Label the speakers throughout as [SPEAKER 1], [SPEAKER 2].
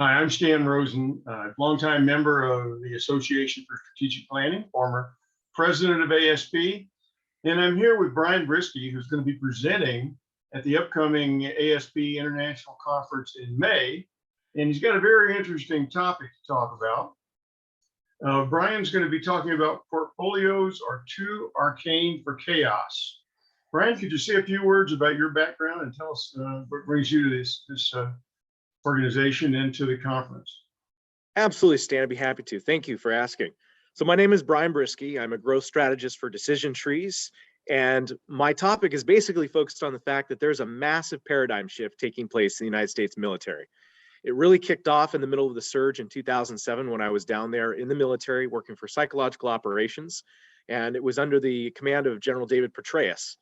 [SPEAKER 1] Hi, I'm Stan Rosen, longtime member of the Association for Strategic Planning, former president of ASP, and I'm here with Brian Briskey, who's going to be presenting at the upcoming ASP International Conference in May, and he's got a very interesting topic to talk about. Brian's going to be talking about portfolios are too arcane for chaos. Brian, could you say a few words about your background and tell us what brings you to this organization and to the conference?
[SPEAKER 2] Absolutely, Stan. I'd be happy to. Thank you for asking. So my name is Brian Briskey. I'm a growth strategist for decision trees. And my topic is basically focused on the fact that there's a massive paradigm shift taking place in the United States military. It really kicked off in the middle of the surge in 2007 when I was down there in the military working for psychological operations. And it was under the command of General David Petraeus.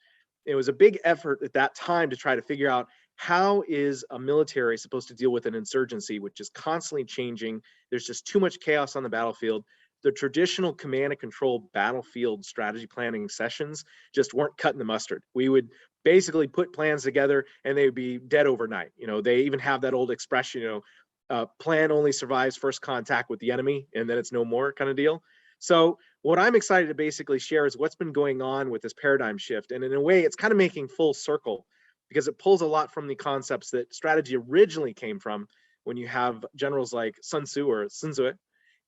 [SPEAKER 2] It was a big effort at that time to try to figure out how is a military supposed to deal with an insurgency, which is constantly changing. There's just too much chaos on the battlefield. The traditional command and control battlefield strategy planning sessions just weren't cutting the mustard. We would basically put plans together and they would be dead overnight. They even have that old expression, plan only survives first contact with the enemy and then it's no more kind of deal. So what I'm excited to basically share is what's been going on with this paradigm shift. And in a way, it's kind of making full circle because it pulls a lot from the concepts that strategy originally came from when you have generals like Sun Tzu,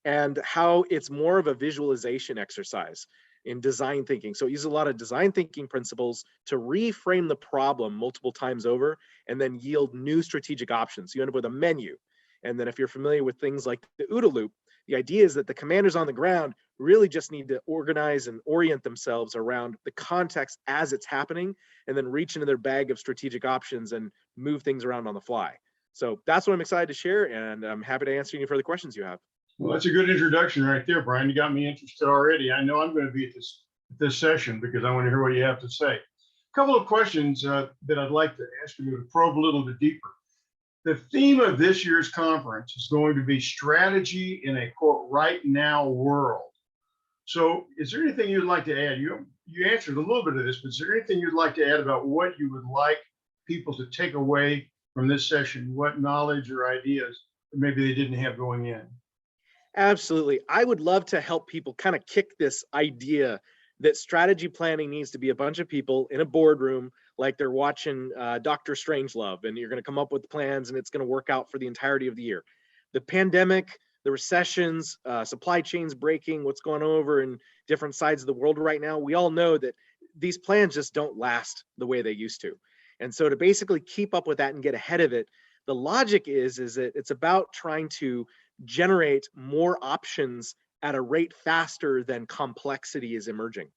[SPEAKER 2] and how it's more of a visualization exercise in design thinking. So it uses a lot of design thinking principles to reframe the problem multiple times over and then yield new strategic options. You end up with a menu. And then if you're familiar with things like the OODA loop, the idea is that the commanders on the ground really just need to organize and orient themselves around the context as it's happening and then reach into their bag of strategic options and move things around on the fly. So that's what I'm excited to share, and I'm happy to answer any further questions you have.
[SPEAKER 1] Well, that's a good introduction right there, Brian. You got me interested already. I know I'm going to be at this session because I want to hear what you have to say. A couple of questions that I'd like to ask you to probe a little bit deeper. The theme of this year's conference is going to be strategy in a quote right now world. So is there anything you'd like to add? You answered a little bit of this, but is there anything you'd like to add about what you would like people to take away from this session? What knowledge or ideas that maybe they didn't have going in?
[SPEAKER 2] Absolutely. I would love to help people kind of kick this idea that strategy planning needs to be a bunch of people in a boardroom like they're watching Dr. Strangelove, and you're going to come up with plans and it's going to work out for the entirety of the year. The pandemic, the recessions, supply chains breaking, what's going on over in different sides of the world right now, we all know that these plans just don't last the way they used to. And so to basically keep up with that and get ahead of it, the logic is that it's about trying to generate more options at a rate faster than complexity is emerging.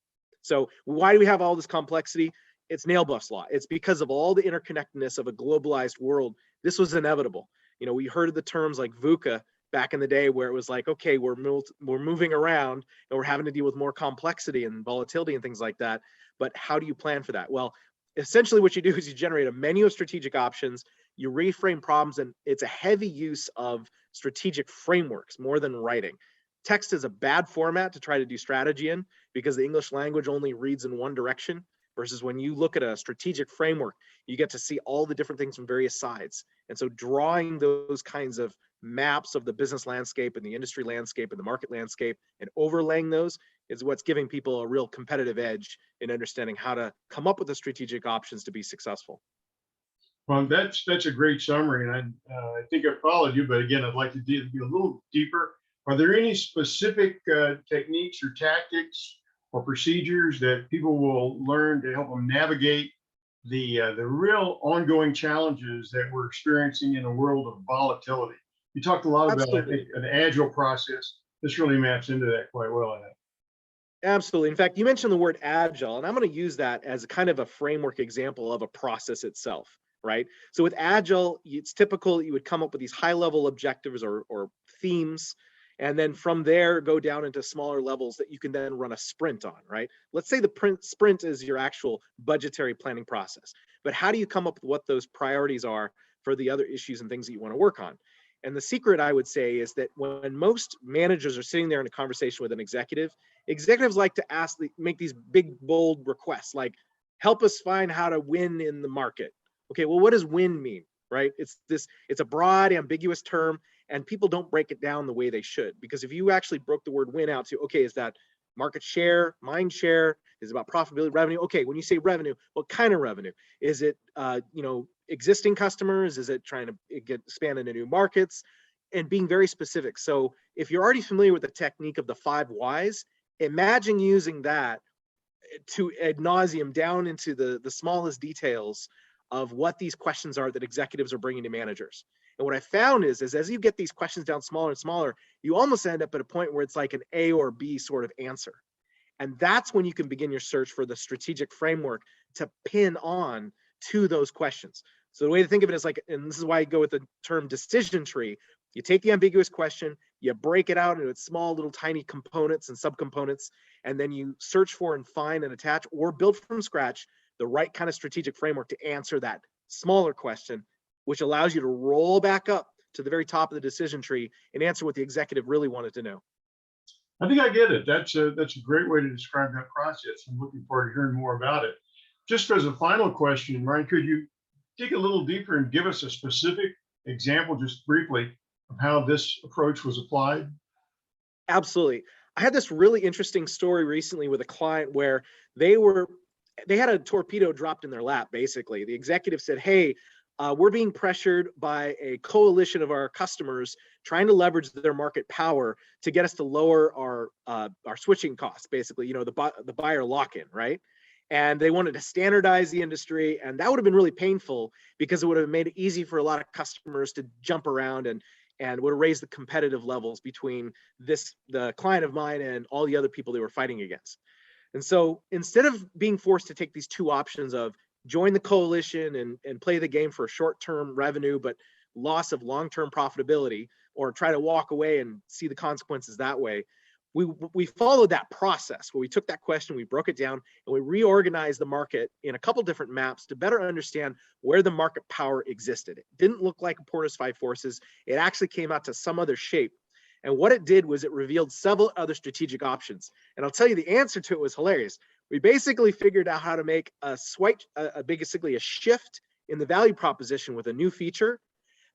[SPEAKER 2] So why do we have all this complexity? It's nail bust law. It's because of all the interconnectedness of a globalized world. This was inevitable. We heard of the terms like VUCA back in the day where it was like, okay, we're moving around and we're having to deal with more complexity and volatility and things like that. But how do you plan for that? Well, essentially what you do is you generate a menu of strategic options, you reframe problems, and it's a heavy use of strategic frameworks more than writing. Text is a bad format to try to do strategy in because the English language only reads in one direction, versus when you look at a strategic framework, you get to see all the different things from various sides. And so drawing those kinds of maps of the business landscape and the industry landscape and the market landscape and overlaying those is what's giving people a real competitive edge in understanding how to come up with the strategic options to be successful.
[SPEAKER 1] Well, that's a great summary, and I think I followed you, but again, I'd like to be a little deeper. Are there any specific techniques or tactics or procedures that people will learn to help them navigate the real ongoing challenges that we're experiencing in a world of volatility? You talked a lot about, I think, an agile process. This really maps into that quite well, I think.
[SPEAKER 2] Absolutely. In fact, you mentioned the word agile, and I'm going to use that as a kind of a framework example of a process itself, right? So with agile, it's typical you would come up with these high-level objectives or themes, and then from there go down into smaller levels that you can then run a sprint on, right? Let's say the sprint is your actual budgetary planning process, but how do you come up with what those priorities are for the other issues and things that you want to work on? And the secret, I would say, is that when most managers are sitting there in a conversation with an executive, executives like to make these big, bold requests like, help us find how to win in the market. Okay, well, what does win mean, right? It's a broad, ambiguous term, and people don't break it down the way they should. Because if you actually broke the word win out to, okay, is that market share, mind share? Is it about profitability, revenue? Okay, when you say revenue, what kind of revenue? Is it, existing customers? Is it trying to expand into new markets? And being very specific. So if you're already familiar with the technique of the 5 whys, imagine using that to ad nauseum down into the smallest details of what these questions are that executives are bringing to managers. And what I found is as you get these questions down smaller and smaller, you almost end up at a point where it's like an A or B sort of answer. And that's when you can begin your search for the strategic framework to pin on to those questions. So the way to think of it is like, and this is why I go with the term decision tree. You take the ambiguous question, you break it out into its small little tiny components and subcomponents, and then you search for and find and attach or build from scratch the right kind of strategic framework to answer that smaller question, which allows you to roll back up to the very top of the decision tree and answer what the executive really wanted to know.
[SPEAKER 1] I think I get it. That's a great way to describe that process. I'm looking forward to hearing more about it. Just as a final question, Ryan, could you dig a little deeper and give us a specific example, just briefly, of how this approach was applied?
[SPEAKER 2] Absolutely. I had this really interesting story recently with a client where they had a torpedo dropped in their lap. Basically, the executive said, hey, we're being pressured by a coalition of our customers trying to leverage their market power to get us to lower our switching costs, basically, the buyer lock-in, right? And they wanted to standardize the industry, and that would have been really painful because it would have made it easy for a lot of customers to jump around and would have raised the competitive levels between the client of mine and all the other people they were fighting against. And so instead of being forced to take these two options of join the coalition and play the game for short-term revenue, but loss of long-term profitability, or try to walk away and see the consequences that way, we followed that process where we took that question, we broke it down, and we reorganized the market in a couple different maps to better understand where the market power existed. It didn't look like Porter's 5 forces. It actually came out to some other shape. And what it did was it revealed several other strategic options. And I'll tell you, the answer to it was hilarious. We basically figured out how to make basically a shift in the value proposition with a new feature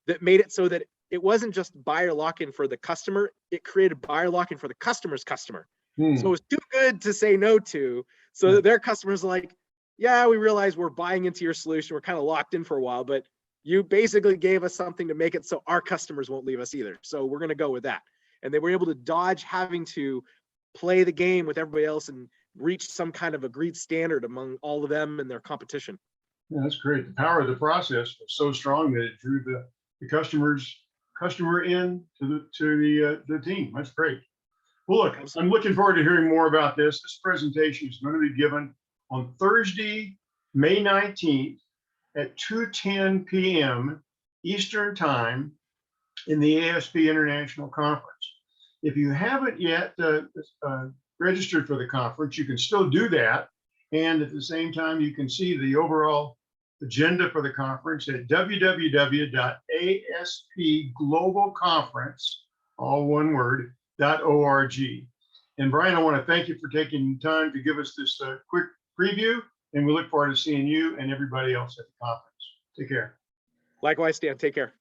[SPEAKER 2] that made it so that it wasn't just buyer lock-in for the customer, it created buyer lock-in for the customer's customer. So it was too good to say no to, so that their customers are like, yeah, we realize we're buying into your solution, we're kind of locked in for a while, but you basically gave us something to make it so our customers won't leave us either. So we're going to go with that. And they were able to dodge having to play the game with everybody else and reach some kind of agreed standard among all of them and their competition.
[SPEAKER 1] Yeah, that's great. The power of the process was so strong that it drew the customer in to the team. That's great. Well, look, I'm looking forward to hearing more about this. This presentation is going to be given on Thursday, May 19th at 2:10 p.m. Eastern Time in the ASP International Conference. If you haven't yet registered for the conference, you can still do that. And at the same time, you can see the overall agenda for the conference at www.aspglobalconference, all one word, .org. And Brian, I want to thank you for taking time to give us this quick preview, and we look forward to seeing you and everybody else at the conference. Take care.
[SPEAKER 2] Likewise, Stan, take care.